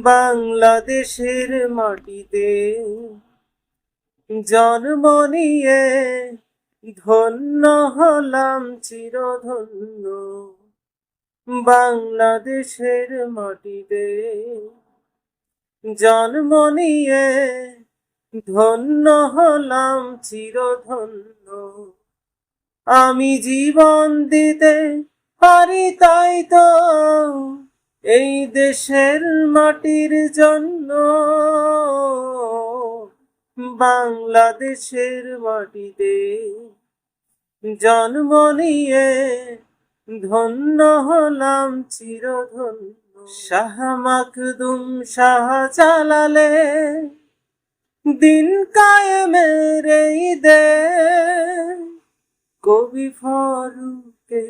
বাংলাদেশের মাটিতে জন্ম নিয়ে ধন্য হলাম চিরধন্য। বাংলাদেশের মাটিতে জন্ম নিয়ে ধন্য হলাম চিরধন্য। আমি জীবন দিতে পারি তাই তো এই দেশের মাটির জন্য। বাংলাদেশের মাটিতে জন্ম নিয়ে ধন্য হলাম চিরধন্য। শাহ মাখদুম শাহজালালে দিন কায়েমের এই দেশ, কবি ফারুকে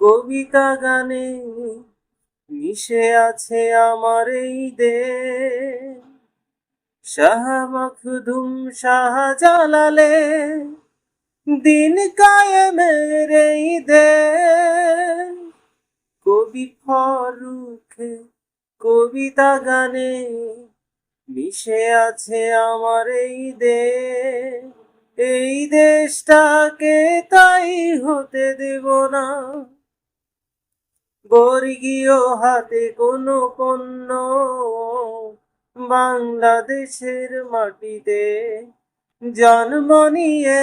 কবিতা গানে মিশে আছে আমার এই দেশ। শাহ মাখদুম শাহজালালে দিন কায়েমের এই দেশ, কবি ফারুকে কবিতা গানে মিশে আছে আমার এই দেশ। এই দেশটাকে তাই হতে দেব না বর্গীয় হাতে কোনো পণ্য। বাংলাদেশের মাটিতে জন্ম নিয়ে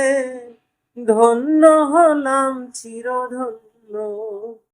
ধন্য হলাম চিরধন্য।